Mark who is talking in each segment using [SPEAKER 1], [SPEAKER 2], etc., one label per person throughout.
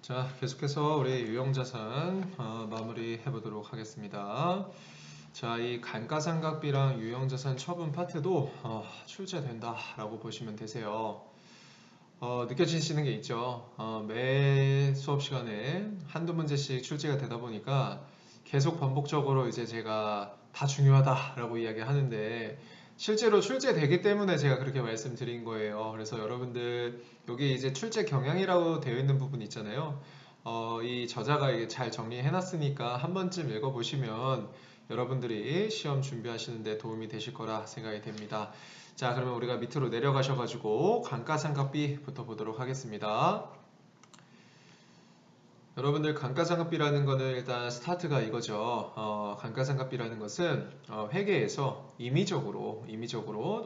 [SPEAKER 1] 자, 계속해서 우리 유형자산 마무리 해보도록 하겠습니다. 자, 이 감가상각비랑 유형자산 처분 파트도 출제된다라고 보시면 되세요. 느껴지시는 게 있죠. 매 수업 시간에 한두 문제씩 출제가 되다 보니까 계속 반복적으로 이제 제가 다 중요하다라고 이야기하는데 실제로 출제되기 때문에 제가 그렇게 말씀드린 거예요. 그래서 여러분들 여기 이제 출제 경향이라고 되어 있는 부분 있잖아요. 이 저자가 이게 잘 정리해 놨으니까 한 번쯤 읽어보시면 여러분들이 시험 준비하시는데 도움이 되실 거라 생각이 됩니다. 자, 그러면 우리가 밑으로 내려가셔가지고 감가상각비부터 보도록 하겠습니다. 여러분들 감가상각비라는 거는 일단 스타트가 이거죠. 감가상각비라는 것은 회계에서 임의적으로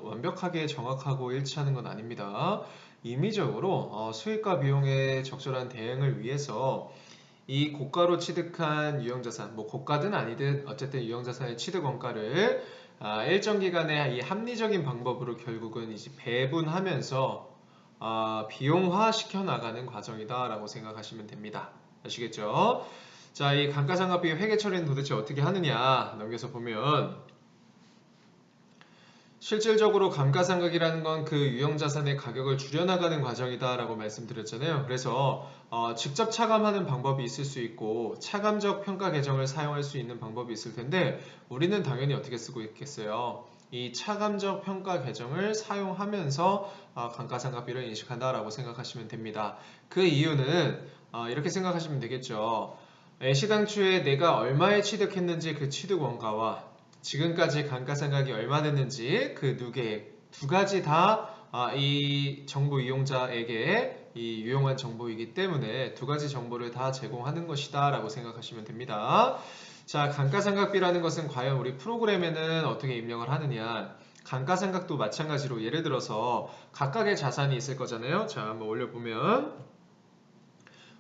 [SPEAKER 1] 완벽하게 정확하고 일치하는 건 아닙니다. 임의적으로 수익과 비용의 적절한 대응을 위해서 이 고가로 취득한 유형자산, 뭐 고가든 아니든 어쨌든 유형자산의 취득 원가를 일정 기간의 이 합리적인 방법으로 결국은 이제 배분하면서 비용화 시켜 나가는 과정이다라고 생각하시면 됩니다. 아시겠죠? 자, 이 감가상각비 회계 처리는 도대체 어떻게 하느냐 넘겨서 보면 실질적으로 감가상각이라는 건 그 유형자산의 가격을 줄여나가는 과정이다라고 말씀드렸잖아요. 그래서 직접 차감하는 방법이 있을 수 있고 차감적 평가 계정을 사용할 수 있는 방법이 있을 텐데 우리는 당연히 어떻게 쓰고 있겠어요? 이 차감적 평가 계정을 사용하면서 감가상각비를 인식한다라고 생각하시면 됩니다. 그 이유는 이렇게 생각하시면 되겠죠. 시당초에 내가 얼마에 취득했는지 그 취득 원가와 지금까지 감가상각이 얼마 됐는지 그 두 가지 다 이 정보 이용자에게 이 유용한 정보이기 때문에 두 가지 정보를 다 제공하는 것이다 라고 생각하시면 됩니다. 자, 감가상각비라는 것은 과연 우리 프로그램에는 어떻게 입력을 하느냐. 감가상각도 마찬가지로 예를 들어서 각각의 자산이 있을 거잖아요. 자, 한번 올려보면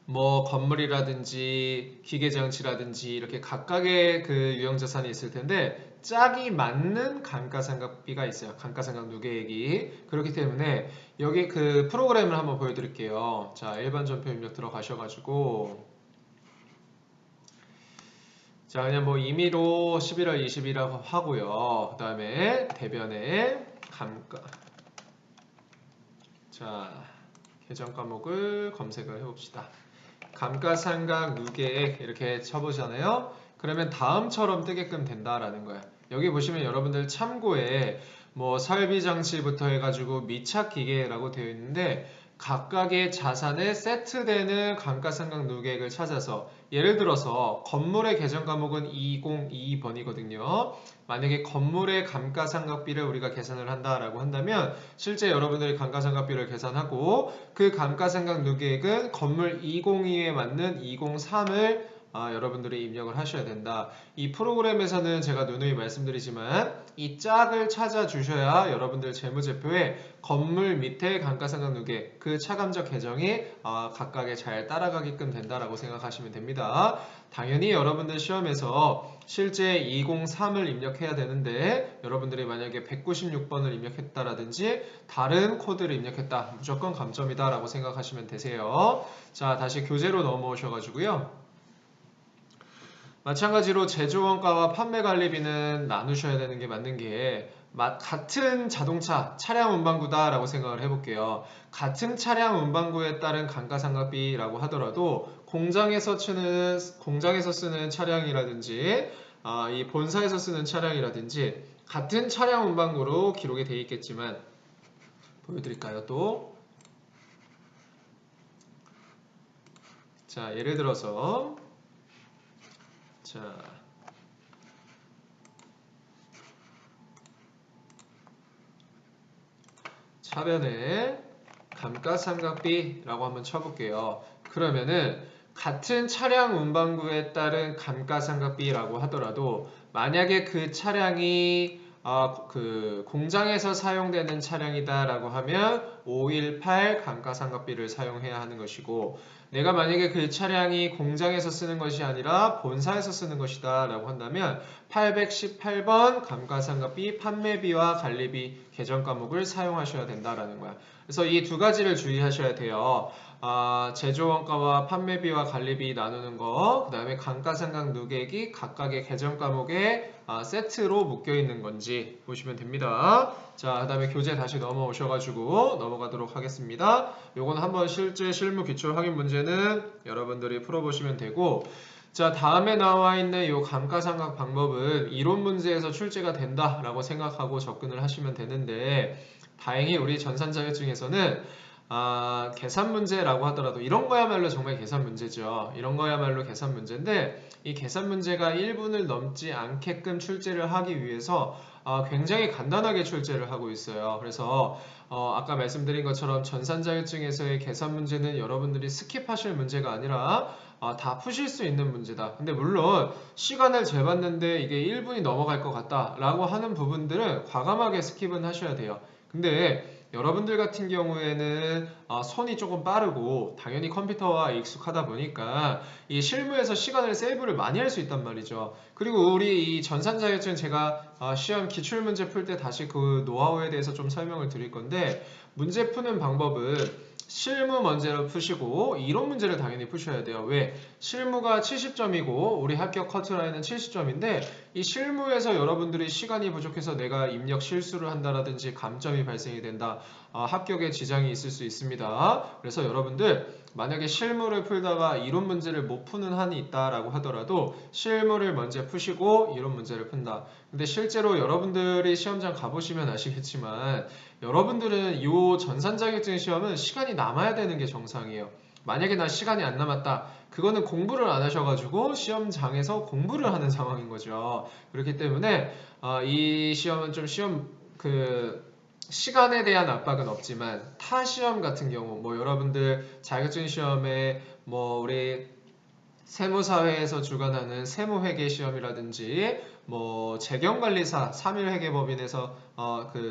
[SPEAKER 1] 뭐 건물이라든지 기계장치라든지 이렇게 각각의 그 유형자산이 있을 텐데 짝이 맞는 감가상각비가 있어요. 감가상각 누계액이. 그렇기 때문에 여기 그 프로그램을 한번 보여드릴게요. 자, 일반 전표 입력 들어가셔가지고 자, 그냥 뭐 임의로 11월 20일이라고 하고요. 그 다음에 대변에 감가 자, 계정 과목을 검색을 해봅시다. 감가상각 누계액 이렇게 쳐보잖아요. 그러면 다음처럼 뜨게끔 된다라는 거야. 여기 보시면 여러분들 참고에 뭐 설비장치부터 해가지고 미착기계라고 되어 있는데 각각의 자산에 세트되는 감가상각 누계액을 찾아서 예를 들어서 건물의 계정 과목은 2022번이거든요. 만약에 건물의 감가상각비를 우리가 계산을 한다라고 한다면 실제 여러분들이 감가상각비를 계산하고 그 감가상각 누계액은 건물 202에 맞는 203을 여러분들이 입력을 하셔야 된다. 이 프로그램에서는 제가 누누이 말씀드리지만 이 짝을 찾아 주셔야 여러분들 재무제표에 건물 밑에 감가상각 누계 그 차감적 계정이 각각에 잘 따라가게끔 된다라고 생각하시면 됩니다. 당연히 여러분들 시험에서 실제 203을 입력해야 되는데 여러분들이 만약에 196번을 입력했다라든지 다른 코드를 입력했다 무조건 감점이다 라고 생각하시면 되세요. 자, 다시 교재로 넘어오셔가지고요. 마찬가지로 제조원가와 판매관리비는 나누셔야 되는 게 맞는 게 같은 자동차 차량 운반구다 라고 생각을 해볼게요. 같은 차량 운반구에 따른 감가상각비라고 하더라도 공장에서 쓰는 차량이라든지 이 본사에서 쓰는 차량이라든지 같은 차량 운반구로 기록이 되어 있겠지만 보여드릴까요 또? 자, 예를 들어서 자, 차변에 감가상각비라고 한번 쳐볼게요. 그러면은 같은 차량 운반구에 따른 감가상각비라고 하더라도 만약에 그 차량이 그 공장에서 사용되는 차량이다라고 하면 518 감가상각비를 사용해야 하는 것이고 내가 만약에 그 차량이 공장에서 쓰는 것이 아니라 본사에서 쓰는 것이다 라고 한다면 818번 감가상각비 판매비와 관리비 계정 과목을 사용하셔야 된다라는 거야. 그래서 이 두 가지를 주의하셔야 돼요. 제조원가와 판매비와 관리비 나누는 거, 그 다음에 감가상각 누계액이 각각의 계정 과목에 세트로 묶여 있는 건지 보시면 됩니다. 자, 그 다음에 교재 다시 넘어오셔가지고 넘어가도록 하겠습니다. 요건 한번 실제 실무 기출 확인 문제는 여러분들이 풀어보시면 되고, 자, 다음에 나와 있는 이 감가상각 방법은 이론 문제에서 출제가 된다라고 생각하고 접근을 하시면 되는데, 다행히 우리 전산 자격증에서는 계산 문제라고 하더라도 이런 거야말로 정말 계산 문제죠. 이런 거야말로 계산 문제인데, 이 계산 문제가 1분을 넘지 않게끔 출제를 하기 위해서 굉장히 간단하게 출제를 하고 있어요. 그래서 아까 말씀드린 것처럼 전산 자격증에서의 계산 문제는 여러분들이 스킵하실 문제가 아니라 다 푸실 수 있는 문제다. 근데 물론 시간을 재봤는데 이게 1분이 넘어갈 것 같다 라고 하는 부분들은 과감하게 스킵은 하셔야 돼요. 근데 여러분들 같은 경우에는 손이 조금 빠르고 당연히 컴퓨터와 익숙하다 보니까 이 실무에서 시간을 세이브를 많이 할 수 있단 말이죠. 그리고 우리 이 전산 자격증 제가 시험 기출문제 풀 때 다시 그 노하우에 대해서 좀 설명을 드릴 건데, 문제 푸는 방법은 실무 문제로 푸시고 이론 문제를 당연히 푸셔야 돼요. 왜? 실무가 70점이고 우리 합격 커트라인은 70점인데 이 실무에서 여러분들이 시간이 부족해서 내가 입력 실수를 한다라든지 감점이 발생이 된다. 합격에 지장이 있을 수 있습니다. 그래서 여러분들 만약에 실무를 풀다가 이론 문제를 못 푸는 한이 있다라고 하더라도 실무를 먼저 푸시고 이론 문제를 푼다. 근데 실제로 여러분들이 시험장 가보시면 아시겠지만 여러분들은 이 전산 자격증 시험은 시간이 남아야 되는 게 정상이에요. 만약에 나 시간이 안 남았다. 그거는 공부를 안 하셔가지고 시험장에서 공부를 하는 상황인 거죠. 그렇기 때문에 이 시험은 좀 시간에 대한 압박은 없지만 타 시험 같은 경우 뭐 여러분들 자격증 시험에 뭐 우리 세무사회에서 주관하는 세무회계 시험이라든지 뭐 재경관리사 3일회계법인에서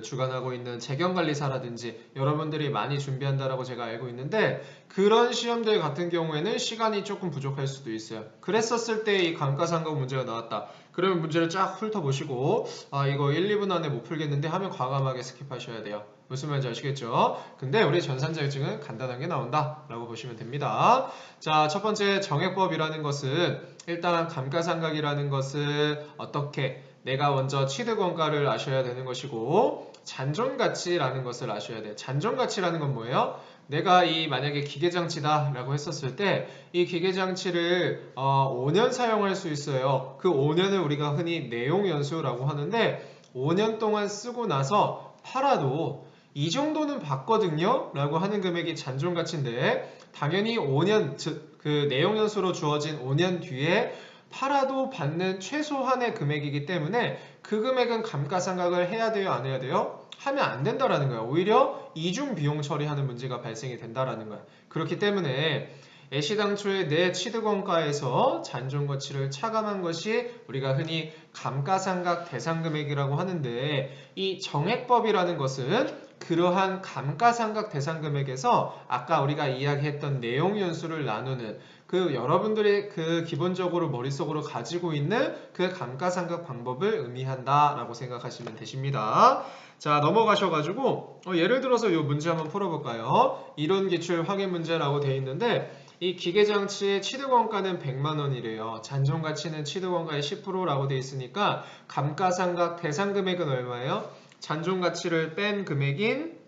[SPEAKER 1] 주관하고 있는 재경관리사라든지 여러분들이 많이 준비한다라고 제가 알고 있는데, 그런 시험들 같은 경우에는 시간이 조금 부족할 수도 있어요. 그랬었을 때 이 감가상각 문제가 나왔다. 그러면 문제를 쫙 훑어보시고 이거 1, 2분 안에 못 풀겠는데 하면 과감하게 스킵하셔야 돼요. 무슨 말인지 아시겠죠? 근데 우리 전산 자격증은 간단하게 나온다 라고 보시면 됩니다. 자, 첫 번째 정액법이라는 것은 일단 감가상각이라는 것을 어떻게 내가 먼저 취득원가를 아셔야 되는 것이고, 잔존가치라는 것을 아셔야 돼요. 잔존가치라는 건 뭐예요? 내가 만약에 기계장치다 라고 했었을 때 이 기계장치를 5년 사용할 수 있어요. 그 5년을 우리가 흔히 내용연수라고 하는데 5년 동안 쓰고 나서 팔아도 이 정도는 받거든요 라고 하는 금액이 잔존가치인데, 당연히 5년 그 내용연수로 주어진 5년 뒤에 팔아도 받는 최소한의 금액이기 때문에 그 금액은 감가상각을 해야 돼요, 안 해야 돼요? 하면 안 된다라는 거야. 오히려 이중 비용 처리하는 문제가 발생이 된다라는 거야. 그렇기 때문에 애시당초에 내 취득원가에서 잔존가치를 차감한 것이 우리가 흔히 감가상각 대상금액이라고 하는데, 이 정액법이라는 것은 그러한 감가상각 대상금액에서 아까 우리가 이야기했던 내용연수를 나누는 여러분들이 기본적으로 머릿속으로 가지고 있는 그 감가상각 방법을 의미한다라고 생각하시면 되십니다. 자, 넘어가셔가지고 예를 들어서 이 문제 한번 풀어볼까요? 이론 기출 확인 문제라고 되어 있는데, 이 기계장치의 취득원가는 100만원이래요. 잔존가치는 취득원가의 10%라고 되어 있으니까 감가상각 대상금액은 얼마예요? 잔존가치를 뺀 금액인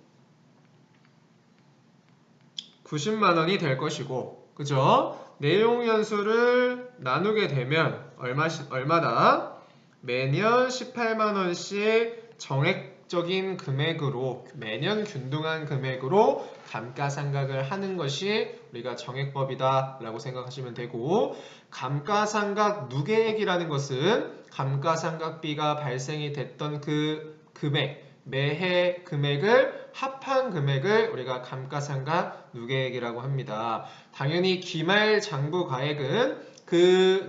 [SPEAKER 1] 90만원이 될 것이고, 그죠? 내용연수를 나누게 되면 얼마다? 매년 18만원씩 정액적인 금액으로, 매년 균등한 금액으로 감가상각을 하는 것이 우리가 정액법이다 라고 생각하시면 되고, 감가상각 누계액이라는 것은 감가상각비가 발생이 됐던 그 금액, 매해 금액을 합한 금액을 우리가 감가상각 누계액이라고 합니다. 당연히 기말 장부가액은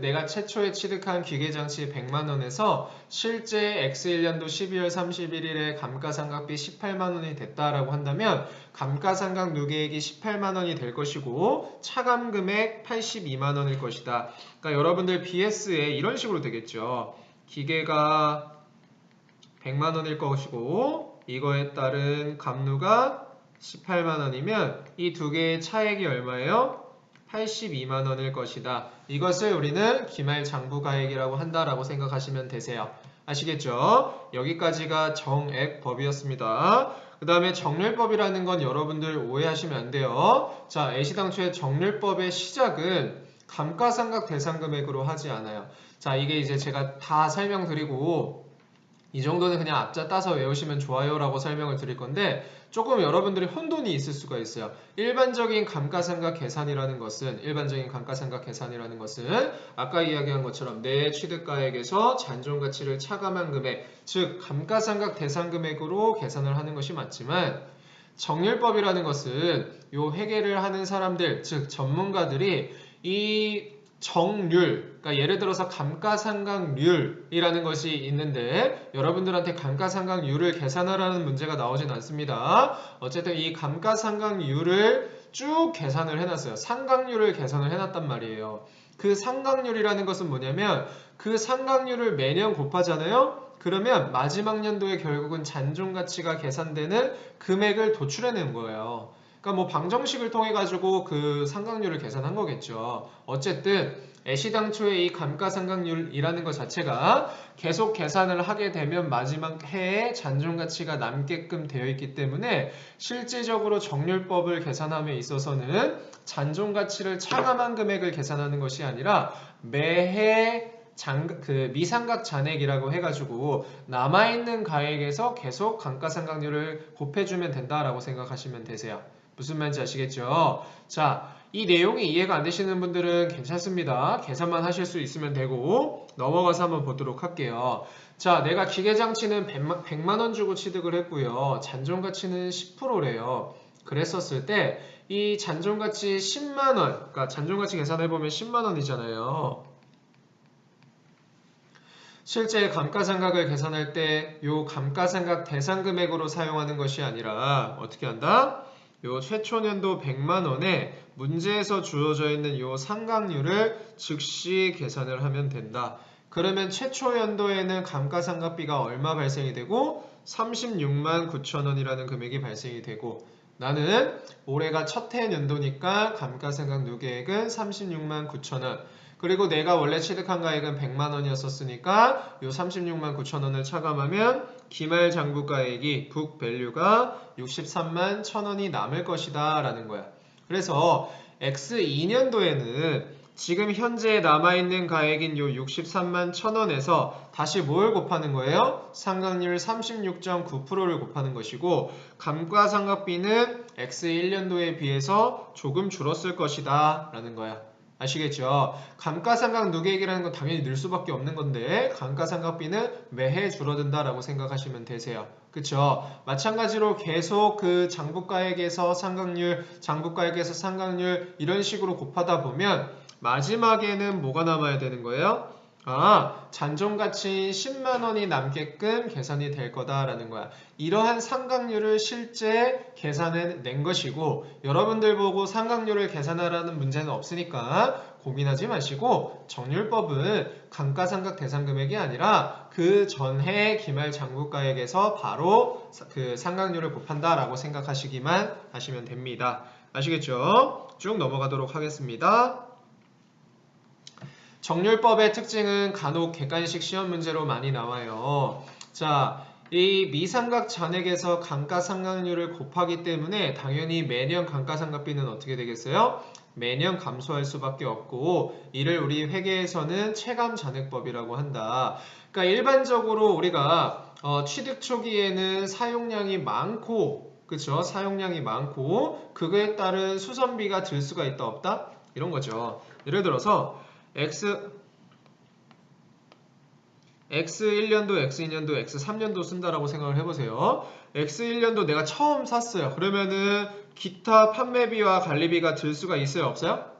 [SPEAKER 1] 내가 최초에 취득한 기계장치 100만원에서 실제 X1년도 12월 31일에 감가상각비 18만원이 됐다라고 한다면 감가상각 누계액이 18만원이 될 것이고 차감금액 82만원일 것이다. 그러니까 여러분들 BS에 이런 식으로 되겠죠. 기계가 100만원일 것이고 이거에 따른 감루가 18만 원이면 이 두 개의 차액이 얼마예요? 82만 원일 것이다. 이것을 우리는 기말장부가액이라고 한다라고 생각하시면 되세요. 아시겠죠? 여기까지가 정액법이었습니다. 그 다음에 정률법이라는 건 여러분들 오해하시면 안 돼요. 자, 애시당초의 정률법의 시작은 감가상각 대상금액으로 하지 않아요. 자, 이게 이제 제가 다 설명드리고 이 정도는 그냥 앞자 따서 외우시면 좋아요 라고 설명을 드릴 건데 조금 여러분들이 혼돈이 있을 수가 있어요. 일반적인 감가상각 계산이라는 것은 아까 이야기한 것처럼 내 취득가액에서 잔존가치를 차감한 금액, 즉 감가상각 대상금액으로 계산을 하는 것이 맞지만 정률법이라는 것은 요 회계를 하는 사람들, 즉 전문가들이 이 정률, 그러니까 예를 들어서 감가상각률이라는 것이 있는데 여러분들한테 감가상각률을 계산하라는 문제가 나오진 않습니다. 어쨌든 이 감가상각률을 쭉 계산을 해놨어요. 상각률을 계산을 해놨단 말이에요. 그 상각률이라는 것은 뭐냐면 그 상각률을 매년 곱하잖아요. 그러면 마지막 연도에 결국은 잔존가치가 계산되는 금액을 도출해낸 거예요. 그러니까 뭐 방정식을 통해 가지고 그 상각률을 계산한 거겠죠. 어쨌든 애시당초에 이 감가상각률이라는 것 자체가 계속 계산을 하게 되면 마지막 해에 잔존가치가 남게끔 되어 있기 때문에 실질적으로 정률법을 계산함에 있어서는 잔존가치를 차감한 금액을 계산하는 것이 아니라 매해 미상각 잔액이라고 해가지고 남아있는 가액에서 계속 감가상각률을 곱해주면 된다라고 생각하시면 되세요. 무슨 말인지 아시겠죠? 자, 이 내용이 이해가 안 되시는 분들은 괜찮습니다. 계산만 하실 수 있으면 되고 넘어가서 한번 보도록 할게요. 자, 내가 기계장치는 100만 원 주고 취득을 했고요. 잔존가치는 10%래요. 그랬었을 때 이 잔존가치 10만 원, 그러니까 잔존가치 계산해보면 10만 원이잖아요. 실제 감가상각을 계산할 때 요 감가상각 대상금액으로 사용하는 것이 아니라 어떻게 한다? 요 최초년도 100만 원에 문제에서 주어져 있는 요 상각률을 즉시 계산을 하면 된다. 그러면 최초 연도에는 감가상각비가 얼마 발생이 되고 36만 9천 원이라는 금액이 발생이 되고 나는 올해가 첫 해 연도니까 감가상각 누계액은 36만 9천 원. 그리고 내가 원래 취득한 가액은 100만 원이었었으니까 요 36만 9천 원을 차감하면 기말 장부가액이 북밸류가 63만 1천 원이 남을 것이다 라는 거야. 그래서 X2년도에는 지금 현재 남아있는 가액인 요 63만 1천 원에서 다시 뭘 곱하는 거예요? 상각률 36.9%를 곱하는 것이고 감가상각비는 X1년도에 비해서 조금 줄었을 것이다 라는 거야. 아시겠죠? 감가상각 누계액이라는 건 당연히 늘 수밖에 없는 건데 감가상각비는 매해 줄어든다라고 생각하시면 되세요. 그쵸? 마찬가지로 계속 그 장부가액에서 상각률, 장부가액에서 상각률 이런 식으로 곱하다 보면 마지막에는 뭐가 남아야 되는 거예요? 잔존가치인 10만 원이 남게끔 계산이 될 거다라는 거야. 이러한 상각률을 실제 계산해낸 것이고 여러분들 보고 상각률을 계산하라는 문제는 없으니까 고민하지 마시고 정률법은 감가상각 대상금액이 아니라 그 전해 기말 장부가액에서 바로 그 상각률을 곱한다라고 생각하시기만 하시면 됩니다. 아시겠죠? 쭉 넘어가도록 하겠습니다. 정률법의 특징은 간혹 객관식 시험 문제로 많이 나와요. 자, 이 미상각 잔액에서 감가상각률을 곱하기 때문에 당연히 매년 감가상각비는 어떻게 되겠어요? 매년 감소할 수밖에 없고 이를 우리 회계에서는 체감잔액법이라고 한다. 그러니까 일반적으로 우리가 취득 초기에는 사용량이 많고 그쵸? 사용량이 많고 그거에 따른 수선비가 들 수가 있다 없다? 이런 거죠. 예를 들어서 X1년도, X2년도, X3년도 쓴다라고 생각을 해보세요. X1년도 내가 처음 샀어요. 그러면은 기타 판매비와 관리비가 들 수가 있어요? 없어요?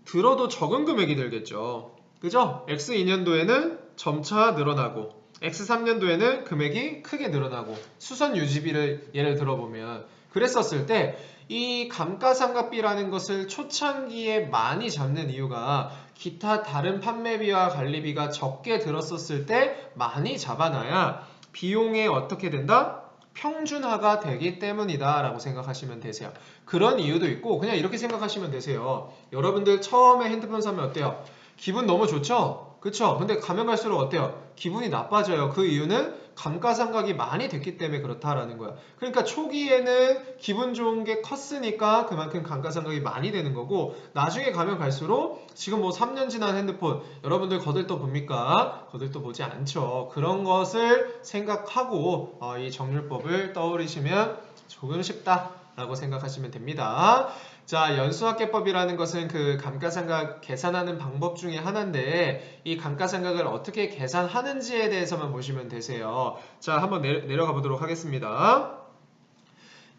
[SPEAKER 1] 들어도 적은 금액이 들겠죠. 그죠? X2년도에는 점차 늘어나고 X3년도에는 금액이 크게 늘어나고 수선 유지비를 예를 들어보면 그랬었을 때 이 감가상각비라는 것을 초창기에 많이 잡는 이유가 기타 다른 판매비와 관리비가 적게 들었었을 때 많이 잡아놔야 비용에 어떻게 된다? 평준화가 되기 때문이다 라고 생각하시면 되세요. 그런 이유도 있고 그냥 이렇게 생각하시면 되세요. 여러분들 처음에 핸드폰 사면 어때요? 기분 너무 좋죠? 그쵸? 근데 가면 갈수록 어때요? 기분이 나빠져요. 그 이유는 감가상각이 많이 됐기 때문에 그렇다라는 거야. 그러니까 초기에는 기분 좋은 게 컸으니까 그만큼 감가상각이 많이 되는 거고 나중에 가면 갈수록 지금 뭐 3년 지난 핸드폰 여러분들 거들떠 봅니까? 거들떠 보지 않죠. 그런 것을 생각하고 이 정률법을 떠올리시면 조금 쉽다라고 생각하시면 됩니다. 자, 연수합계법이라는 것은 그 감가상각 계산하는 방법 중에 하나인데 이 감가상각을 어떻게 계산하는지에 대해서만 보시면 되세요. 자, 한번 내려가 보도록 하겠습니다.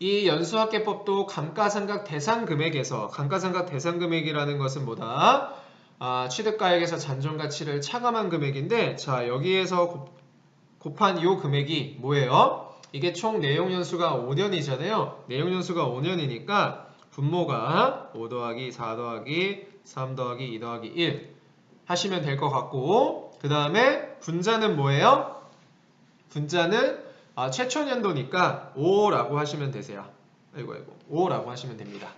[SPEAKER 1] 이 연수합계법도 감가상각 대상금액에서 감가상각 대상금액이라는 것은 뭐다? 취득가액에서 잔존가치를 차감한 금액인데 자, 여기에서 곱한 이 금액이 뭐예요? 이게 총 내용연수가 5년이잖아요. 내용연수가 5년이니까 분모가 5 더하기 4 더하기 3 더하기 2 더하기 1 하시면 될 것 같고 그 다음에 분자는 뭐예요? 분자는 최초 년도니까 5라고 하시면 되세요. 아이고 5라고 하시면 됩니다.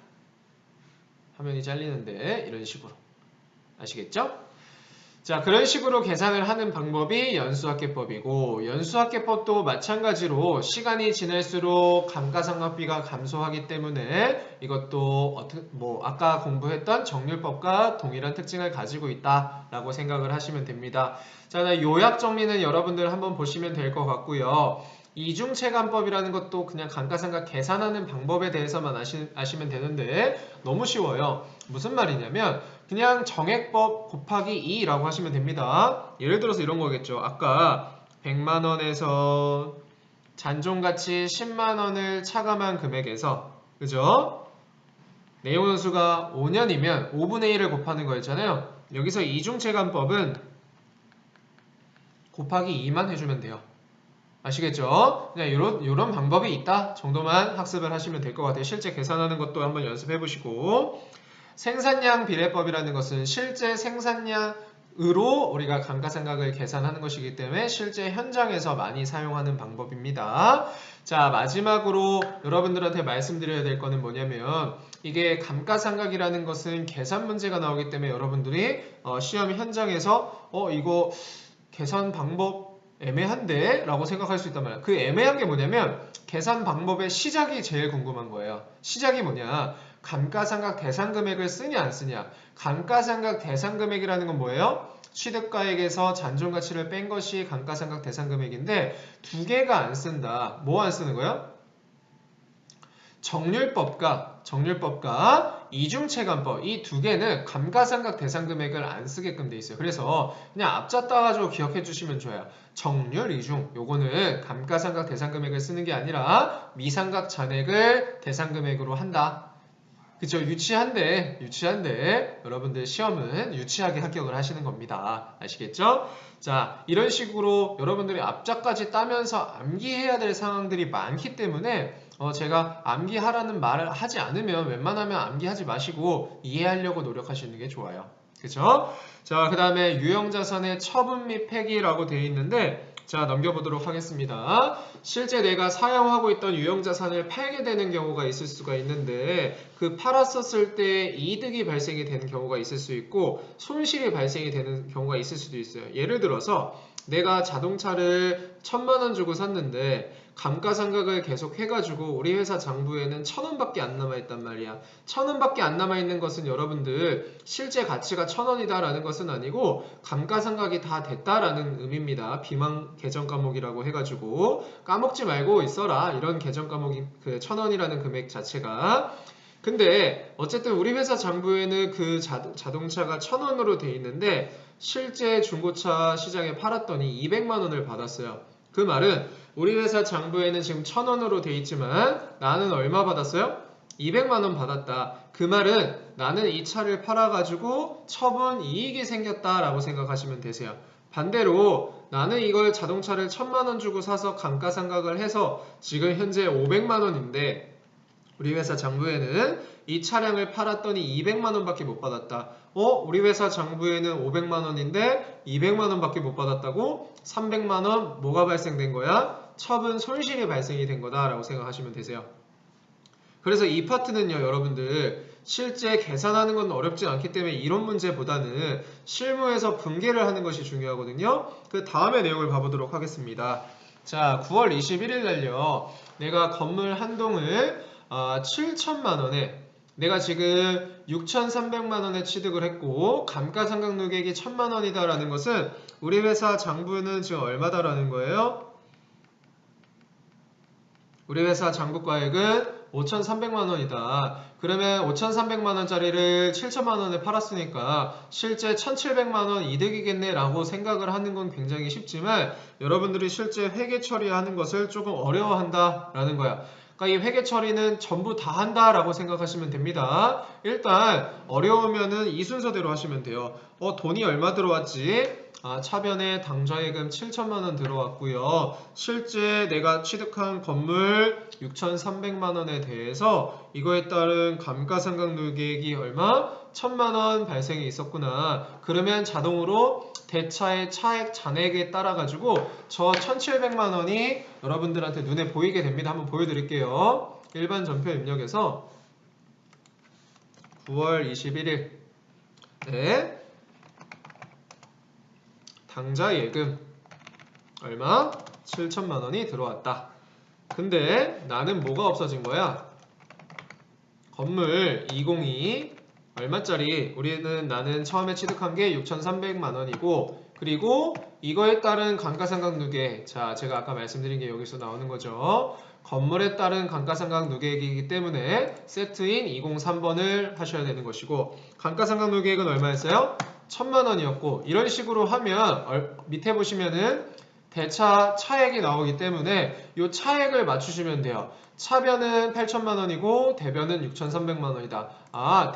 [SPEAKER 1] 화면이 잘리는데 이런 식으로 아시겠죠? 자, 그런 식으로 계산을 하는 방법이 연수합계법이고 연수합계법도 마찬가지로 시간이 지날수록 감가상각비가 감소하기 때문에 이것도 아까 공부했던 정률법과 동일한 특징을 가지고 있다라고 생각을 하시면 됩니다. 자, 요약 정리는 여러분들 한번 보시면 될 것 같고요. 이중체감법이라는 것도 그냥 감가상각 계산하는 방법에 대해서만 아시면 되는데 너무 쉬워요. 무슨 말이냐면 그냥 정액법 곱하기 2라고 하시면 됩니다. 예를 들어서 이런 거겠죠. 아까 100만원에서 잔존가치 10만원을 차감한 금액에서 그죠? 내용연수가 5년이면 5분의 1을 곱하는 거였잖아요. 여기서 이중체감법은 곱하기 2만 해주면 돼요. 아시겠죠? 그냥 이런 방법이 있다 정도만 학습을 하시면 될 것 같아요. 실제 계산하는 것도 한번 연습해 보시고 생산량 비례법이라는 것은 실제 생산량으로 우리가 감가상각을 계산하는 것이기 때문에 실제 현장에서 많이 사용하는 방법입니다. 자, 마지막으로 여러분들한테 말씀드려야 될 거는 뭐냐면 이게 감가상각이라는 것은 계산 문제가 나오기 때문에 여러분들이 시험 현장에서 이거 계산 방법 애매한데? 라고 생각할 수 있단 말이야. 그 애매한 게 뭐냐면 계산 방법의 시작이 제일 궁금한 거예요. 시작이 뭐냐? 감가상각 대상금액을 쓰냐 안 쓰냐? 감가상각 대상금액이라는 건 뭐예요? 취득가액에서 잔존가치를 뺀 것이 감가상각 대상금액인데 두 개가 안 쓴다. 뭐 안 쓰는 거예요? 정률법과 이중체감법 이 두 개는 감가상각 대상금액을 안 쓰게끔 돼 있어요. 그래서 그냥 앞자 따가지고 기억해 주시면 좋아요. 정률, 이중 요거는 감가상각 대상금액을 쓰는 게 아니라 미상각 잔액을 대상금액으로 한다. 그쵸? 유치한데 여러분들 시험은 유치하게 합격을 하시는 겁니다. 아시겠죠? 자, 이런 식으로 여러분들이 앞자까지 따면서 암기해야 될 상황들이 많기 때문에 제가 암기하라는 말을 하지 않으면 웬만하면 암기하지 마시고 이해하려고 노력하시는 게 좋아요. 그쵸? 자, 그 다음에 유형자산의 처분 및 폐기라고 되어 있는데 자, 넘겨보도록 하겠습니다. 실제 내가 사용하고 있던 유형자산을 팔게 되는 경우가 있을 수가 있는데 그 팔았었을 때 이득이 발생이 되는 경우가 있을 수 있고 손실이 발생이 되는 경우가 있을 수도 있어요. 예를 들어서 내가 자동차를 1000만원 주고 샀는데 감가상각을 계속 해가지고 우리 회사 장부에는 1000원밖에 안 남아있단 말이야. 1000원밖에 안 남아있는 것은 여러분들 실제 가치가 1000원이다 라는 것은 아니고 감가상각이 다 됐다라는 의미입니다. 비망 계정 과목이라고 해가지고 까먹지 말고 있어라. 이런 계정 과목이 그 1000원이라는 금액 자체가 근데 어쨌든 우리 회사 장부에는 그 자동차가 1000원으로 돼 있는데 실제 중고차 시장에 팔았더니 200만원을 받았어요. 그 말은 우리 회사 장부에는 지금 1000원으로 돼 있지만 나는 얼마 받았어요? 200만원 받았다. 그 말은 나는 이 차를 팔아가지고 처분 이익이 생겼다라고 생각하시면 되세요. 반대로 나는 이걸 자동차를 1000만원 주고 사서 감가상각을 해서 지금 현재 500만원인데 우리 회사 장부에는 이 차량을 팔았더니 200만원밖에 못 받았다. 우리 회사 장부에는 500만원인데 200만원밖에 못 받았다고? 300만원 뭐가 발생된 거야? 처분 손실이 발생이 된 거다라고 생각하시면 되세요. 그래서 이 파트는요, 여러분들 실제 계산하는 건 어렵지 않기 때문에 이론 문제보다는 실무에서 분개를 하는 것이 중요하거든요. 그 다음에 내용을 봐보도록 하겠습니다. 자, 9월 21일 날요, 내가 건물 한 동을 7천만 원에 내가 지금 6,300만 원에 취득을 했고 감가상각누계액이 1,000만 원이다라는 것은 우리 회사 장부는 지금 얼마다라는 거예요? 우리 회사 장부가액은 5,300만 원이다. 그러면 5,300만 원짜리를 7천만 원에 팔았으니까 실제 1,700만 원 이득이겠네 라고 생각을 하는 건 굉장히 쉽지만 여러분들이 실제 회계 처리하는 것을 조금 어려워한다 라는 거야. 그러니까 이 회계 처리는 전부 다 한다 라고 생각하시면 됩니다. 일단 어려우면은 이 순서대로 하시면 돼요. 돈이 얼마 들어왔지? 차변에 당좌예금 7천만 원 들어왔고요. 실제 내가 취득한 건물 6,300만 원에 대해서 이거에 따른 감가상각누계액이 얼마? 1,000만 원 발생이 있었구나. 그러면 자동으로 대차의 차액 잔액에 따라 가지고 저 1,700만 원이 여러분들한테 눈에 보이게 됩니다. 한번 보여드릴게요. 일반 전표 입력에서 9월 21일 네. 당좌 예금 얼마? 7천만 원이 들어왔다. 근데 나는 뭐가 없어진 거야? 건물 202 얼마짜리? 나는 처음에 취득한 게 6,300만 원이고 그리고 이거에 따른 감가상각누계 자 제가 아까 말씀드린 게 여기서 나오는 거죠. 건물에 따른 감가상각누계액이기 때문에 세트인 203번을 하셔야 되는 것이고 감가상각누계액은 얼마였어요? 1,000만 원이었고 이런 식으로 하면 밑에 보시면은 대차 차액이 나오기 때문에 이 차액을 맞추시면 돼요. 차변은 8천만 원이고 대변은 6,300만 원이다.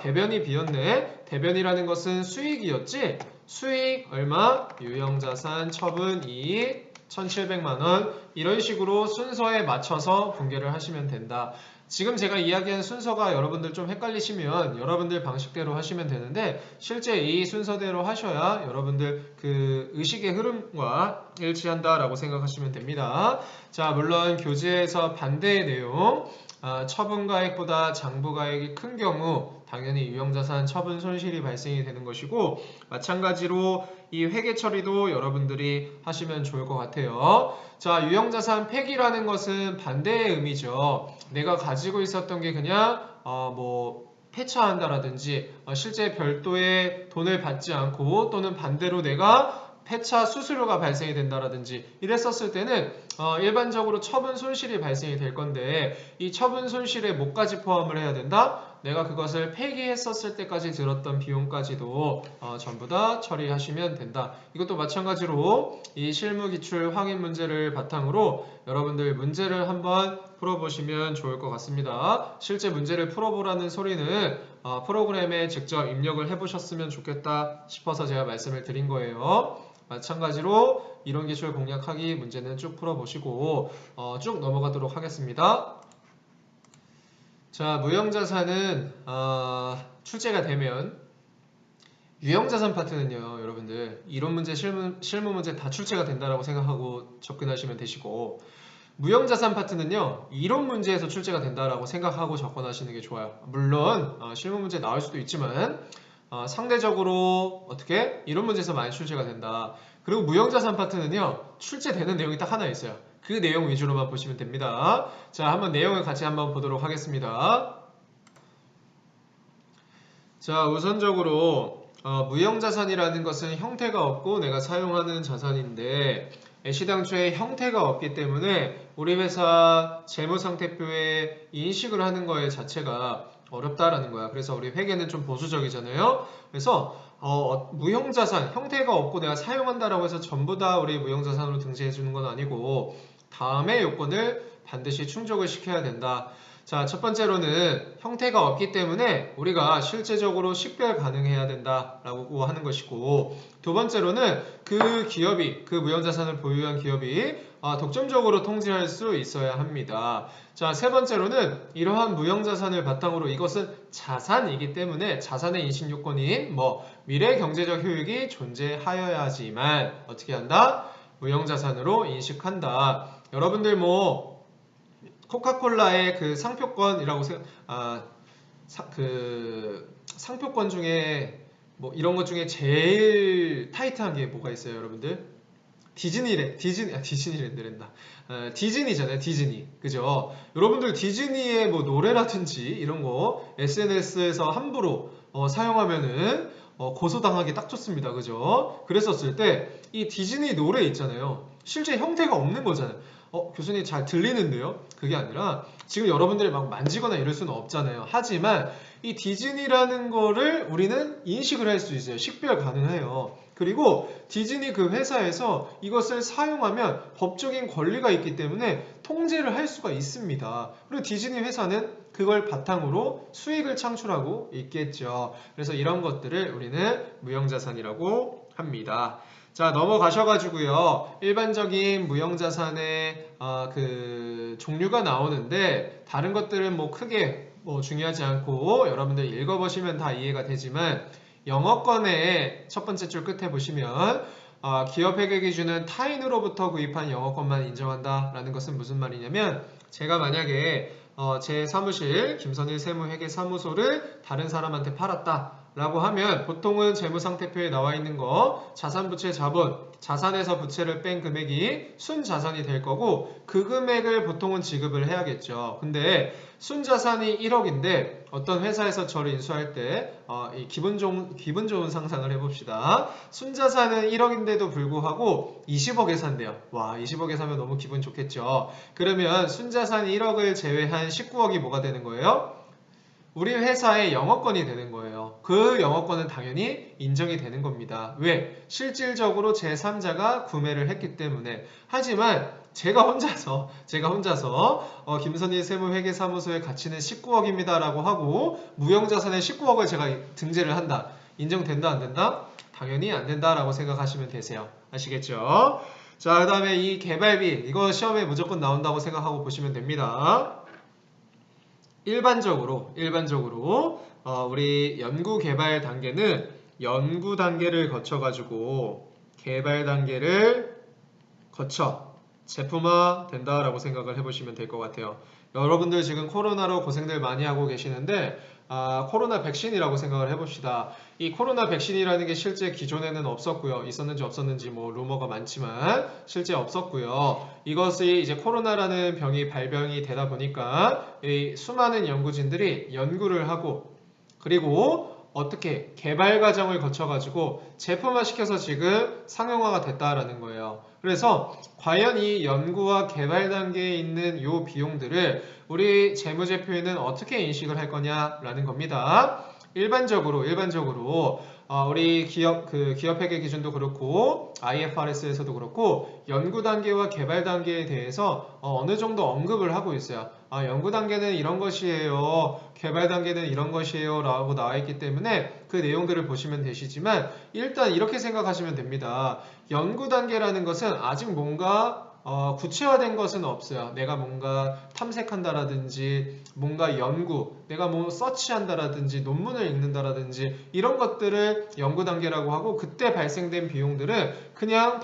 [SPEAKER 1] 대변이 비었네. 대변이라는 것은 수익이었지? 수익 얼마? 유형자산 처분 이익 1,700만 원 이런 식으로 순서에 맞춰서 분개를 하시면 된다. 지금 제가 이야기한 순서가 여러분들 좀 헷갈리시면 여러분들 방식대로 하시면 되는데 실제 이 순서대로 하셔야 여러분들 그 의식의 흐름과 일치한다라고 생각하시면 됩니다. 자, 물론 교재에서 반대의 내용 처분가액보다 장부가액이 큰 경우 당연히 유형자산 처분 손실이 발생이 되는 것이고 마찬가지로 이 회계 처리도 여러분들이 하시면 좋을 것 같아요. 자, 유형자산 폐기라는 것은 반대의 의미죠. 내가 가지고 있었던 게 그냥 폐차한다라든지 실제 별도의 돈을 받지 않고 또는 반대로 내가 폐차 수수료가 발생이 된다라든지 이랬었을 때는 일반적으로 처분 손실이 발생이 될 건데 이 처분 손실에 뭐까지 포함을 해야 된다? 내가 그것을 폐기했었을 때까지 들었던 비용까지도 전부 다 처리하시면 된다. 이것도 마찬가지로 이 실무기출 확인 문제를 바탕으로 여러분들 문제를 한번 풀어보시면 좋을 것 같습니다. 실제 문제를 풀어보라는 소리는 프로그램에 직접 입력을 해보셨으면 좋겠다 싶어서 제가 말씀을 드린 거예요. 마찬가지로 이론기출 공략하기 문제는 쭉 풀어보시고 쭉 넘어가도록 하겠습니다. 자, 무형자산은 출제가 되면 유형자산 파트는요, 여러분들 이론 문제, 실무 문제 다 출제가 된다라고 생각하고 접근하시면 되시고 무형자산 파트는요, 이론 문제에서 출제가 된다라고 생각하고 접근하시는 게 좋아요. 물론 실무 문제 나올 수도 있지만 상대적으로 어떻게 이론 문제에서 많이 출제가 된다. 그리고 무형자산 파트는요, 출제되는 내용이 딱 하나 있어요. 그 내용 위주로만 보시면 됩니다. 자, 한번 내용을 같이 한번 보도록 하겠습니다. 자, 우선적으로 무형자산이라는 것은 형태가 없고 내가 사용하는 자산인데 시당초에 형태가 없기 때문에 우리 회사 재무상태표에 인식을 하는 거에 자체가 어렵다라는 거야. 그래서 우리 회계는 좀 보수적이잖아요. 그래서 무형자산, 형태가 없고 내가 사용한다라고 해서 전부 다 우리 무형자산으로 등재해 주는 건 아니고 다음의 요건을 반드시 충족을 시켜야 된다. 자, 첫 번째로는 형태가 없기 때문에 우리가 실제적으로 식별 가능해야 된다라고 하는 것이고 두 번째로는 그 기업이, 그 무형자산을 보유한 기업이 독점적으로 통제할 수 있어야 합니다. 자, 세 번째로는 이러한 무형자산을 바탕으로 이것은 자산이기 때문에 자산의 인식 요건인 미래 경제적 효익이 존재하여야지만 어떻게 한다? 무형자산으로 인식한다. 여러분들 뭐 코카콜라의 그 상표권이라고 그 상표권 중에 뭐 이런 것 중에 제일 타이트한 게 뭐가 있어요, 여러분들? 디즈니랜드랜다. 디즈니잖아요, 디즈니. 그죠? 여러분들 디즈니의 뭐 노래라든지 이런 거 SNS에서 함부로 사용하면은 고소당하기 딱 좋습니다. 그죠? 그랬었을 때 이 디즈니 노래 있잖아요. 실제 형태가 없는 거잖아요. 교수님 잘 들리는데요? 그게 아니라 지금 여러분들이 막 만지거나 이럴 수는 없잖아요. 하지만 이 디즈니라는 거를 우리는 인식을 할 수 있어요. 식별 가능해요. 그리고 디즈니 그 회사에서 이것을 사용하면 법적인 권리가 있기 때문에 통제를 할 수가 있습니다. 그리고 디즈니 회사는 그걸 바탕으로 수익을 창출하고 있겠죠. 그래서 이런 것들을 우리는 무형자산이라고 합니다. 자, 넘어가셔가지고요. 일반적인 무형자산의 그 종류가 나오는데 다른 것들은 뭐 크게 뭐 중요하지 않고 여러분들 읽어보시면 다 이해가 되지만 영어권의 첫 번째 줄 끝에 보시면 기업회계 기준은 타인으로부터 구입한 영어권만 인정한다라는 것은 무슨 말이냐면 제가 만약에 제 사무실 김선일 세무회계사무소를 다른 사람한테 팔았다 라고 하면 보통은 재무상태표에 나와 있는 거 자산부채 자본, 자산에서 부채를 뺀 금액이 순자산이 될 거고 그 금액을 보통은 지급을 해야겠죠. 근데 순자산이 1억인데 어떤 회사에서 저를 인수할 때 기분 좋은 상상을 해봅시다. 순자산은 1억인데도 불구하고 20억에 산대요. 와, 20억에 사면 너무 기분 좋겠죠. 그러면 순자산 1억을 제외한 19억이 뭐가 되는 거예요? 우리 회사의 영업권이 되는 거예요. 그 영업권은 당연히 인정이 되는 겁니다. 왜? 실질적으로 제3자가 구매를 했기 때문에. 하지만 제가 혼자서 김선희 세무회계사무소의 가치는 19억입니다 라고 하고 무형자산의 19억을 제가 등재를 한다. 인정된다 안 된다? 당연히 안 된다라고 생각하시면 되세요. 아시겠죠? 자, 그 다음에 이 개발비 이거 시험에 무조건 나온다고 생각하고 보시면 됩니다. 일반적으로 우리 연구 개발 단계는 연구 단계를 거쳐 가지고 개발 단계를 거쳐 제품화 된다라고 생각을 해보시면 될 것 같아요. 여러분들 지금 코로나로 고생들 많이 하고 계시는데 코로나 백신이라고 생각을 해봅시다. 이 코로나 백신이라는 게 실제 기존에는 없었고요. 있었는지 없었는지 뭐 루머가 많지만 실제 없었고요. 이것이 이제 코로나라는 병이 발병이 되다 보니까 이 수많은 연구진들이 연구를 하고 그리고 어떻게 개발 과정을 거쳐가지고 제품화 시켜서 지금 상용화가 됐다라는 거예요. 그래서 과연 이 연구와 개발 단계에 있는 이 비용들을 우리 재무제표에는 어떻게 인식을 할 거냐라는 겁니다. 일반적으로 우리 기업회계 기준도 그렇고 IFRS에서도 그렇고 연구 단계와 개발 단계에 대해서 어느 정도 언급을 하고 있어요. 연구 단계는 이런 것이에요. 개발 단계는 이런 것이에요. 라고 나와 있기 때문에 그 내용들을 보시면 되시지만 일단 이렇게 생각하시면 됩니다. 연구 단계라는 것은 아직 뭔가 구체화된 것은 없어요. 내가 뭔가 탐색한다라든지 뭔가 연구, 내가 뭐 서치한다라든지 논문을 읽는다라든지 이런 것들을 연구 단계라고 하고 그때 발생된 비용들은 그냥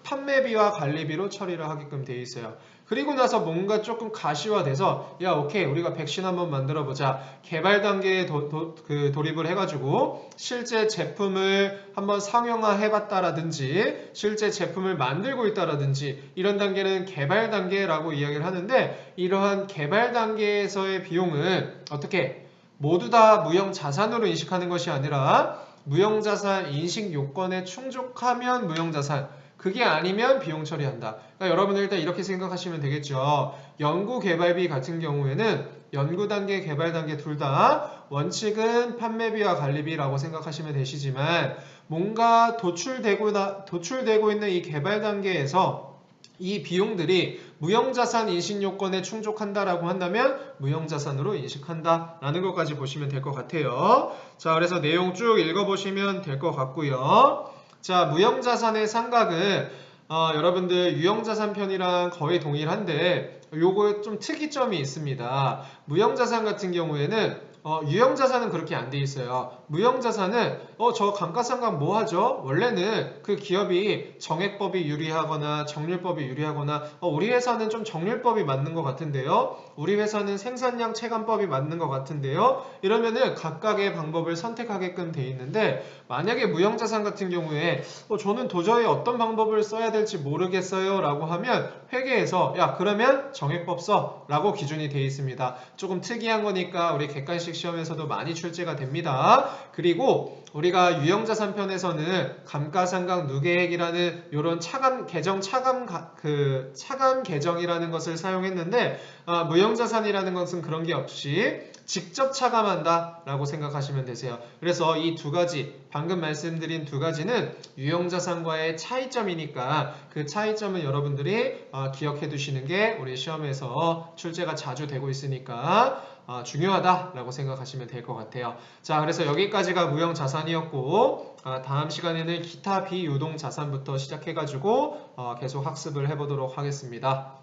[SPEAKER 1] 판매비와 관리비로 처리를 하게끔 돼 있어요. 그리고 나서 뭔가 조금 가시화돼서 야 오케이 우리가 백신 한번 만들어보자 개발 단계에 돌입을 해가지고 실제 제품을 한번 상용화 해봤다라든지 실제 제품을 만들고 있다라든지 이런 단계는 개발 단계라고 이야기를 하는데 이러한 개발 단계에서의 비용은 어떻게 모두 다 무형자산으로 인식하는 것이 아니라 무형자산 인식 요건에 충족하면 무형자산 그게 아니면 비용 처리한다. 그러니까 여러분들 일단 이렇게 생각하시면 되겠죠. 연구 개발비 같은 경우에는 연구 단계, 개발 단계 둘 다 원칙은 판매비와 관리비라고 생각하시면 되시지만 뭔가 도출되고 있는 이 개발 단계에서 이 비용들이 무형자산 인식 요건에 충족한다라고 한다면 무형자산으로 인식한다라는 것까지 보시면 될 것 같아요. 자, 그래서 내용 쭉 읽어보시면 될 것 같고요. 자, 무형자산의 상각은 여러분들 유형자산 편이랑 거의 동일한데 요거 좀 특이점이 있습니다. 무형자산 같은 경우에는 유형자산은 그렇게 안 돼 있어요. 무형자산은 저 감가상각 뭐 하죠? 원래는 그 기업이 정액법이 유리하거나 정률법이 유리하거나 우리 회사는 좀 정률법이 맞는 것 같은데요. 우리 회사는 생산량 체감법이 맞는 것 같은데요. 이러면은 각각의 방법을 선택하게끔 돼 있는데 만약에 무형자산 같은 경우에 저는 도저히 어떤 방법을 써야 될지 모르겠어요 라고 하면 회계에서 야 그러면 정액법 써 라고 기준이 돼 있습니다. 조금 특이한 거니까 우리 객관식 시험에서도 많이 출제가 됩니다. 그리고 우리가 유형자산 편에서는 감가상각 누계액이라는 이런 차감 계정이라는 것을 사용했는데 무형자산이라는 것은 그런 게 없이 직접 차감한다 라고 생각하시면 되세요. 그래서 이 두 가지 방금 말씀드린 두 가지는 유형자산과의 차이점이니까 그 차이점은 여러분들이 기억해 두시는 게 우리 시험에서 출제가 자주 되고 있으니까 중요하다라고 생각하시면 될 것 같아요. 자, 그래서 여기까지가 무형자산이었고 다음 시간에는 기타 비유동자산부터 시작해가지고 계속 학습을 해보도록 하겠습니다.